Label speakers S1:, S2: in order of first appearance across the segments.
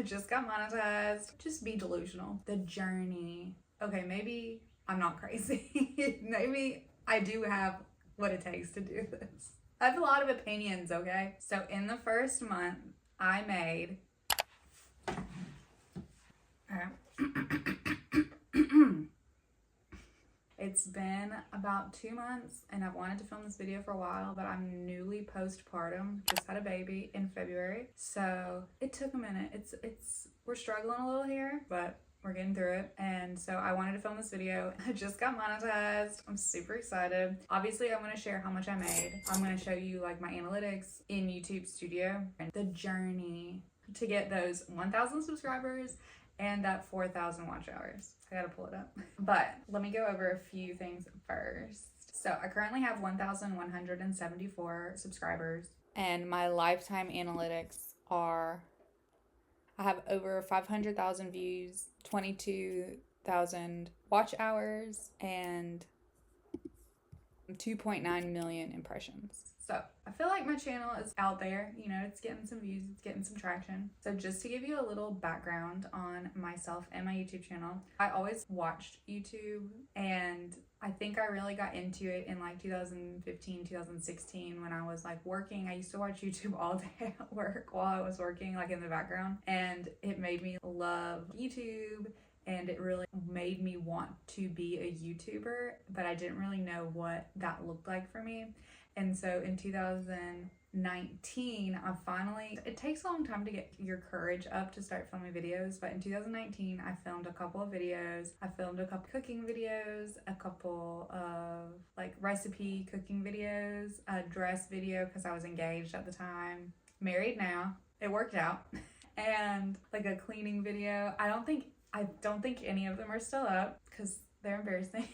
S1: I just got monetized. Just be delusional. The journey. Okay, maybe I'm not crazy. Maybe I do have what it takes to do this. I have a lot of opinions, okay? So in the first month, I made... It's been about 2 months and I've wanted to film this video for a while, but I'm newly postpartum, just had a baby in February. So it took a minute. We're struggling a little here, but we're getting through it. And so I wanted to film this video. I just got monetized. I'm super excited. Obviously, I'm going to share how much I made. I'm going to show you like my analytics in YouTube Studio and the journey to get those 1,000 subscribers and that 4,000 watch hours. I gotta pull it up. But let me go over a few things first. So I currently have 1,174 subscribers. And my lifetime analytics are, I have over 500,000 views, 22,000 watch hours, and 2.9 million impressions. So I feel like my channel is out there, you know, it's getting some views, it's getting some traction. So just to give you a little background on myself and my YouTube channel, I always watched YouTube, and I think I really got into it in like 2015, 2016 when I was like working. I used to watch YouTube all day at work while I was working, like in the background, and it made me love YouTube. And it really made me want to be a YouTuber, but I didn't really know what that looked like for me. And so in 2019, it takes a long time to get your courage up to start filming videos, but in 2019, I filmed a couple of videos. I filmed a couple cooking videos, a couple of like recipe cooking videos, a dress video because I was engaged at the time, married now. It worked out. And like a cleaning video. I don't think any of them are still up because they're embarrassing.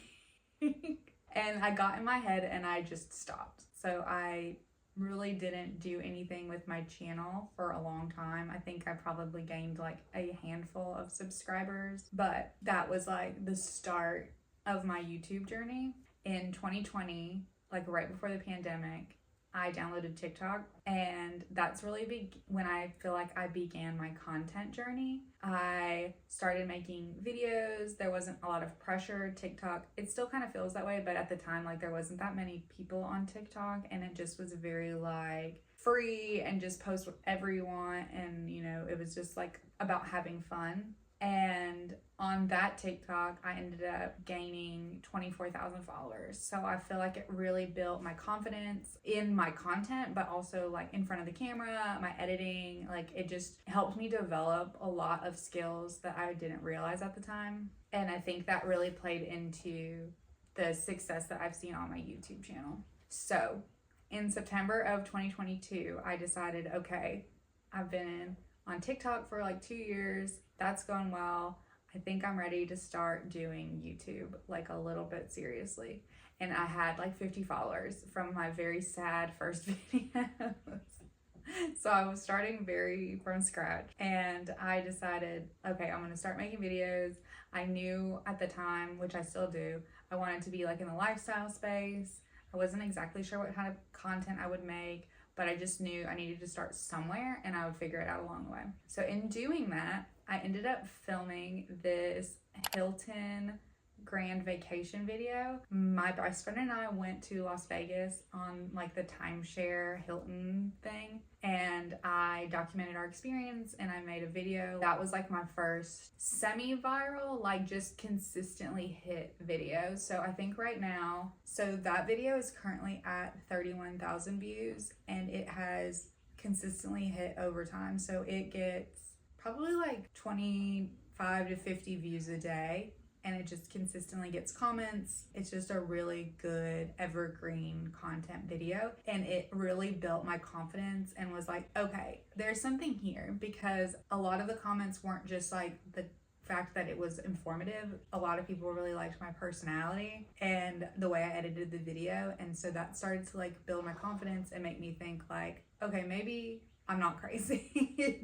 S1: And I got in my head and I just stopped. So I really didn't do anything with my channel for a long time. I think I probably gained like a handful of subscribers, but that was like the start of my YouTube journey. In 2020, like right before the pandemic, I downloaded TikTok, and that's really big when I feel like I began my content journey. I started making videos. There wasn't a lot of pressure. TikTok, it still kind of feels that way, but at the time, like there wasn't that many people on TikTok, and it just was very like free and just post whatever you want. And you know, it was just like about having fun. And on that TikTok, I ended up gaining 24,000 followers. So I feel like it really built my confidence in my content, but also like in front of the camera, my editing, like it just helped me develop a lot of skills that I didn't realize at the time. And I think that really played into the success that I've seen on my YouTube channel. So in September of 2022, I decided, okay, I've been on TikTok for like 2 years. That's going well. I think I'm ready to start doing YouTube like a little bit seriously. And I had like 50 followers from my very sad first videos. So I was starting very from scratch, and I decided, okay, I'm gonna start making videos. I knew at the time, which I still do, I wanted to be like in the lifestyle space. I wasn't exactly sure what kind of content I would make, but I just knew I needed to start somewhere and I would figure it out along the way. So in doing that, I ended up filming this Hilton grand vacation video. My best friend and I went to Las Vegas on like the timeshare Hilton thing, and I documented our experience and I made a video. That was like my first semi-viral, like just consistently hit video. So I think right now, so that video is currently at 31,000 views, and it has consistently hit over time. So it gets probably like 25 to 50 views a day, and it just consistently gets comments. It's just a really good evergreen content video, and it really built my confidence and was like, okay, there's something here, because a lot of the comments weren't just like the fact that it was informative. A lot of people really liked my personality and the way I edited the video, and so that started to like build my confidence and make me think like, okay, maybe I'm not crazy.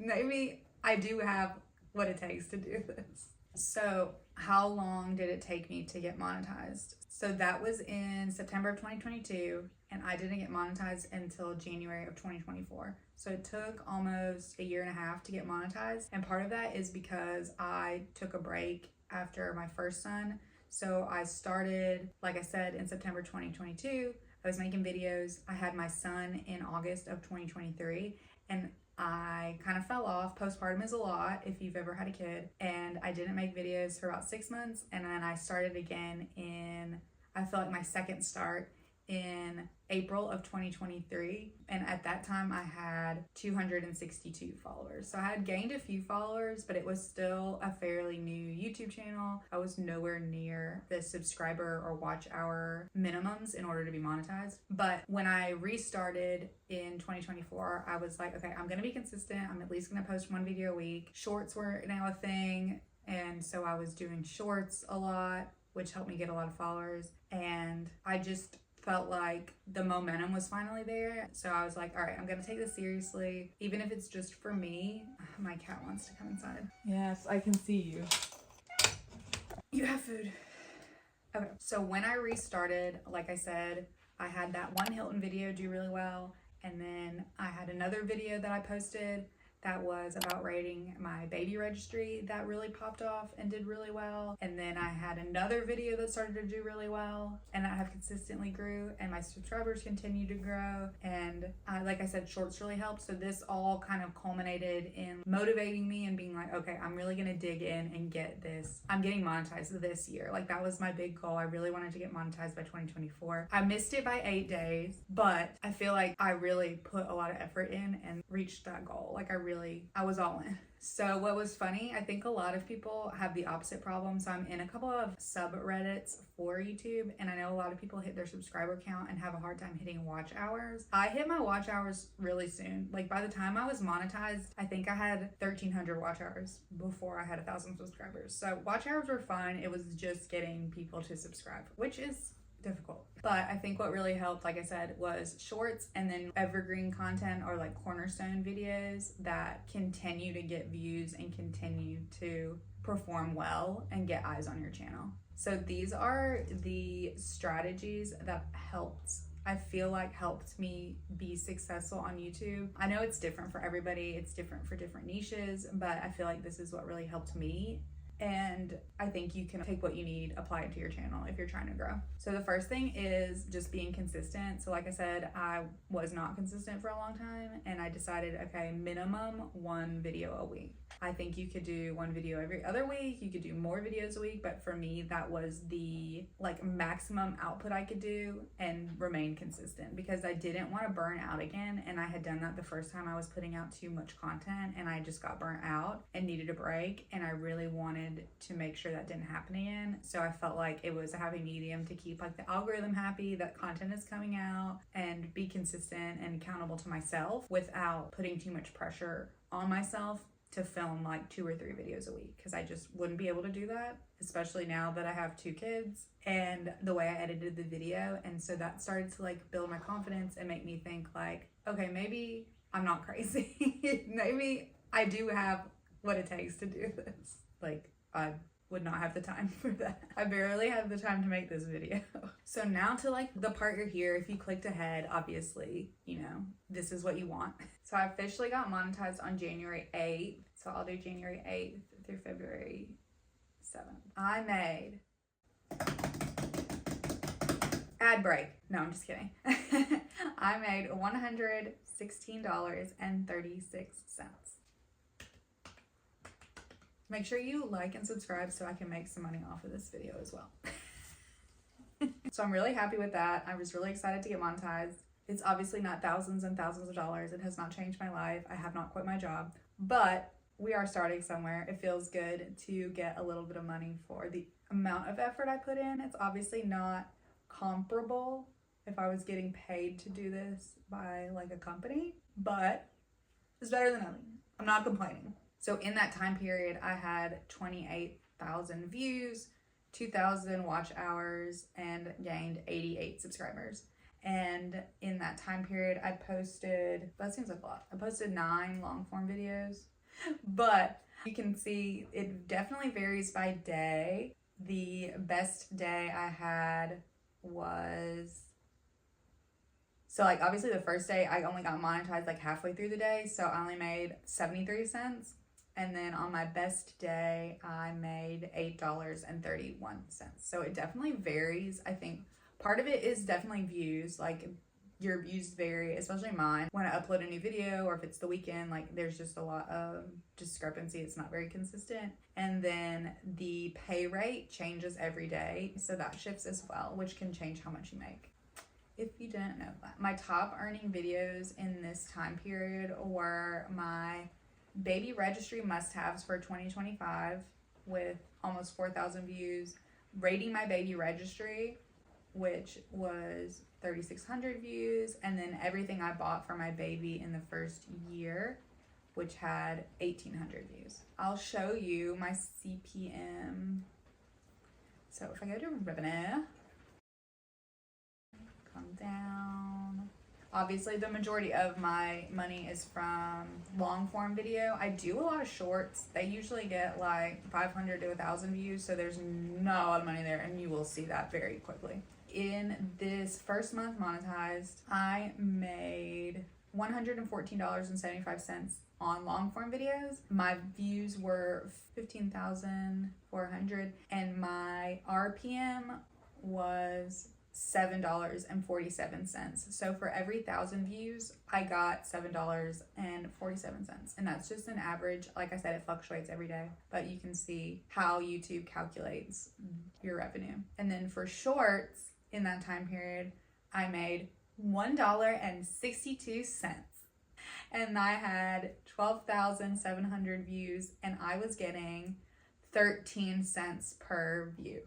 S1: Maybe I do have what it takes to do this. So how long did it take me to get monetized? So that was in September of 2022, and I didn't get monetized until January of 2024. So it took almost a year and a half to get monetized. And part of that is because I took a break after my first son. So I started, like I said, in September 2022. I was making videos. I had my son in August of 2023, and I kind of fell off. Postpartum is a lot if you've ever had a kid. And I didn't make videos for about 6 months. And then I started again I feel like my second start in April of 2023, and at that time I had 262 followers. So I had gained a few followers, but it was still a fairly new YouTube channel. I was nowhere near the subscriber or watch hour minimums in order to be monetized. But when I restarted in 2024, I was like, okay, I'm gonna be consistent. I'm at least gonna post 1 video a week. Shorts were now a thing, and so I was doing shorts a lot, which helped me get a lot of followers. And I just felt like the momentum was finally there. So I was like, all right, I'm gonna take this seriously, even if it's just for me. My cat wants to come inside.
S2: Yes, I can see you.
S1: You have food. Okay, so when I restarted, like I said, I had that one Hilton video do really well. And then I had another video that I posted that was about rating my baby registry that really popped off and did really well. And then I had another video that started to do really well, and that have consistently grew, and my subscribers continue to grow. And like I said, shorts really helped. So this all kind of culminated in motivating me and being like, okay, I'm really gonna dig in and get this. I'm getting monetized this year. Like, that was my big goal. I really wanted to get monetized by 2024. I missed it by 8 days, but I feel like I really put a lot of effort in and reached that goal. Like, I was all in. So what was funny, I think a lot of people have the opposite problem. So I'm in a couple of subreddits for YouTube, and I know a lot of people hit their subscriber count and have a hard time hitting watch hours. I hit my watch hours really soon. Like, by the time I was monetized, I think I had 1,300 watch hours before I had 1,000 subscribers. So watch hours were fine. It was just getting people to subscribe, which is difficult. But I think what really helped, like I said, was shorts, and then evergreen content, or like cornerstone videos that continue to get views and continue to perform well and get eyes on your channel. So these are the strategies that I feel like helped me be successful on YouTube. I know it's different for everybody, it's different for different niches, but I feel like this is what really helped me. And I think you can take what you need, apply it to your channel if you're trying to grow. So the first thing is just being consistent. So like I said, I was not consistent for a long time, and I decided, okay, minimum 1 video a week. I think you could do 1 video every other week. You could do more videos a week, but for me, that was the maximum output I could do and remain consistent, because I didn't want to burn out again. And I had done that the first time I was putting out too much content, and I just got burnt out and needed a break. And I really wanted to make sure that didn't happen again. So I felt like it was a happy medium to keep the algorithm happy that content is coming out, and be consistent and accountable to myself without putting too much pressure on myself to film 2 or 3 videos a week, because I just wouldn't be able to do that, especially now that I have 2 kids and the way I edited the video. And so that started to build my confidence and make me think okay, maybe I'm not crazy. Maybe I do have what it takes to do this. I would not have the time for that. I barely have the time to make this video. So now to the part you're here, if you clicked ahead, obviously, this is what you want. So I officially got monetized on January 8th. So I'll do January 8th through February 7th. I made ad break. No, I'm just kidding. I made $116.36. Make sure you like and subscribe so I can make some money off of this video as well. So I'm really happy with that. I was really excited to get monetized. It's obviously not thousands and thousands of dollars. It has not changed my life. I have not quit my job, but we are starting somewhere. It feels good to get a little bit of money for the amount of effort I put in. It's obviously not comparable if I was getting paid to do this by a company, but it's better than nothing. I'm not complaining. So in that time period, I had 28,000 views, 2,000 watch hours, and gained 88 subscribers. And in that time period, I posted, that seems like a lot. I posted 9 long form videos, but you can see it definitely varies by day. The best day I had was So like obviously the first day I only got monetized like halfway through the day, so I only made 73 cents. And then on my best day, I made $8.31. So it definitely varies. I think part of it is definitely views. Like your views vary, especially mine. When I upload a new video or if it's the weekend, like there's just a lot of discrepancy. It's not very consistent. And then the pay rate changes every day. So that shifts as well, which can change how much you make. If you didn't know that. My top earning videos in this time period were my baby registry must-haves for 2025 with almost 4,000 views, rating my baby registry, which was 3,600 views, and then everything I bought for my baby in the first year, which had 1,800 views. I'll show you my CPM. So if I go to revenue, come down. Obviously, the majority of my money is from long form video. I do a lot of shorts. They usually get like 500 to 1,000 views, so there's not a lot of money there, and you will see that very quickly. In this first month monetized, I made $114.75 on long form videos. My views were 15,400, and my RPM was $7.47. So for every 1,000 views, I got $7.47. And that's just an average. Like I said, it fluctuates every day, but you can see how YouTube calculates your revenue. And then for shorts in that time period, I made $1.62. And I had 12,700 views, and I was getting 13 cents per view.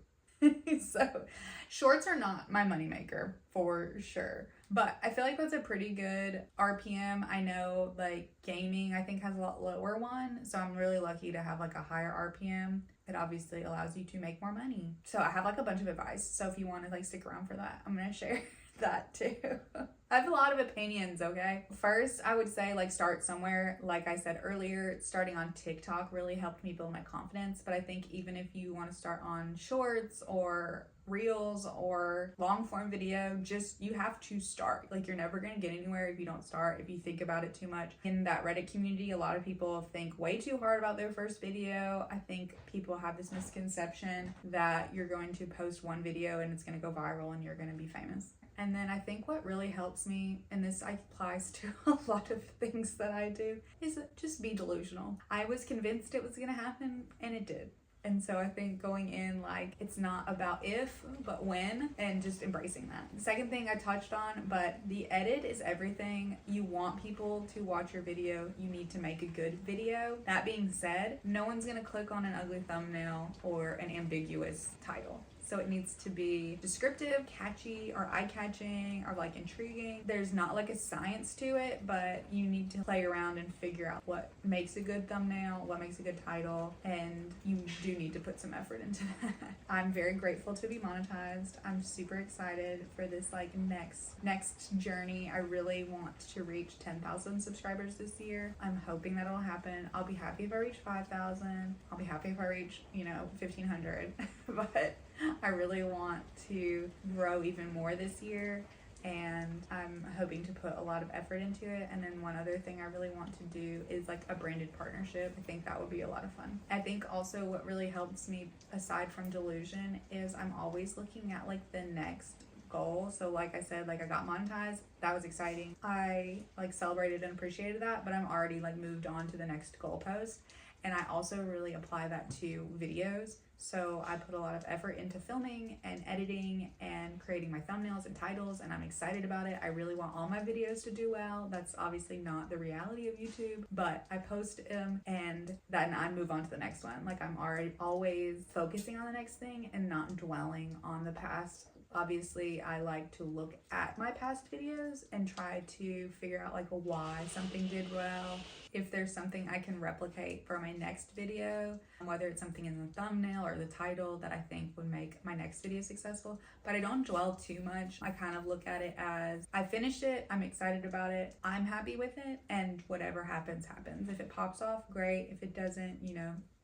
S1: So shorts are not my moneymaker for sure, but I feel like that's a pretty good RPM. I know like gaming I think has a lot lower one, so I'm really lucky to have like a higher RPM. It obviously allows you to make more money. So I have like a bunch of advice, so if you want to like stick around for that, I'm gonna share that too. I have a lot of opinions, okay? First, I would say like start somewhere. Like I said earlier, starting on TikTok really helped me build my confidence, but I think even if you want to start on shorts or reels or long form video, just you have to start. Like you're never gonna get anywhere if you don't start, if you think about it too much. In that Reddit community, a lot of people think way too hard about their first video. I think people have this misconception that you're going to post one video and it's gonna go viral and you're gonna be famous. And then I think what really helps me, and this applies to a lot of things that I do, is just be delusional. I was convinced it was gonna happen, and it did. And so I think going in, like, it's not about if, but when, and just embracing that. The second thing I touched on, but the edit is everything. You want people to watch your video. You need to make a good video. That being said, no one's gonna click on an ugly thumbnail or an ambiguous title. So it needs to be descriptive, catchy, or eye-catching, or like intriguing. There's not like a science to it, but you need to play around and figure out what makes a good thumbnail, what makes a good title, and you do need to put some effort into that. I'm very grateful to be monetized. I'm super excited for this like next journey. I really want to reach 10,000 subscribers this year. I'm hoping that'll happen. I'll be happy if I reach 5,000. I'll be happy if I reach, 1,500, but I really want to grow even more this year, and I'm hoping to put a lot of effort into it. And then one other thing I really want to do is like a branded partnership. I think that would be a lot of fun. I think also what really helps me aside from delusion is I'm always looking at like the next goal. So like I said, like I got monetized, that was exciting. I like celebrated and appreciated that, but I'm already like moved on to the next goalpost. And I also really apply that to videos. So I put a lot of effort into filming and editing and creating my thumbnails and titles, and I'm excited about it. I really want all my videos to do well. That's obviously not the reality of YouTube, but I post them and then I move on to the next one. Like I'm always focusing on the next thing and not dwelling on the past. Obviously, I like to look at my past videos and try to figure out like why something did well. If there's something I can replicate for my next video, whether it's something in the thumbnail or the title that I think would make my next video successful, but I don't dwell too much. I kind of look at it as I finished it, I'm excited about it, I'm happy with it, and whatever happens, happens. If it pops off, great. If it doesn't,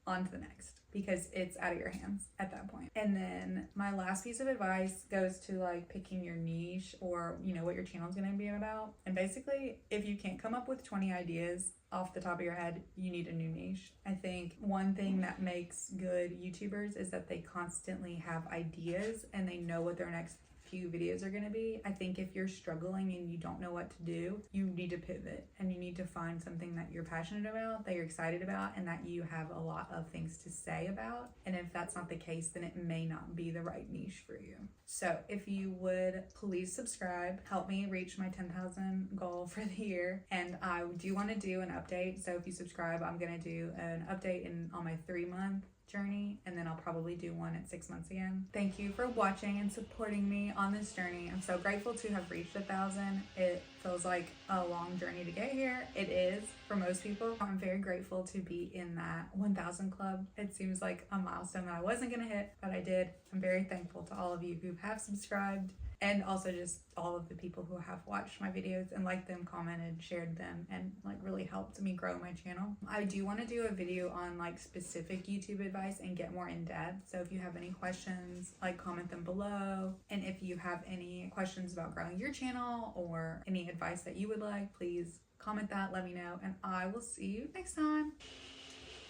S1: on to the next, because it's out of your hands at that point. And then my last piece of advice goes to like picking your niche, or you know what your channel is going to be about. And basically, if you can't come up with 20 ideas off the top of your head, you need a new niche. I think one thing that makes good YouTubers is that they constantly have ideas and they know what their next few videos are going to be. I think if you're struggling and you don't know what to do, you need to pivot, and you need to find something that you're passionate about, that you're excited about, and that you have a lot of things to say about. And if that's not the case, then it may not be the right niche for you. So if you would please subscribe, help me reach my 10,000 goal for the year. And I do want to do an update. So if you subscribe, I'm going to do an update on my 3-month journey, and then I'll probably do one at 6 months again. Thank you for watching and supporting me on this journey. I'm so grateful to have reached 1,000. It feels like a long journey to get here. It is for most people. I'm very grateful to be in that 1,000 club. It seems like a milestone that I wasn't gonna hit, but I did. I'm very thankful to all of you who have subscribed, and also just all of the people who have watched my videos and liked them, commented, shared them, and like really helped me grow my channel. I do want to do a video on like specific YouTube advice and get more in depth. So if you have any questions, like comment them below. And if you have any questions about growing your channel or any advice that you would like, please comment that, let me know, and I will see you next time.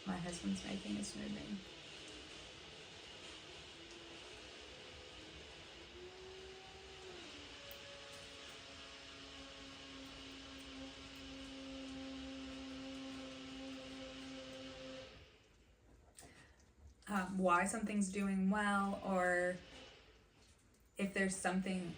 S1: My husband's making a smoothie. Why something's doing well, or if there's something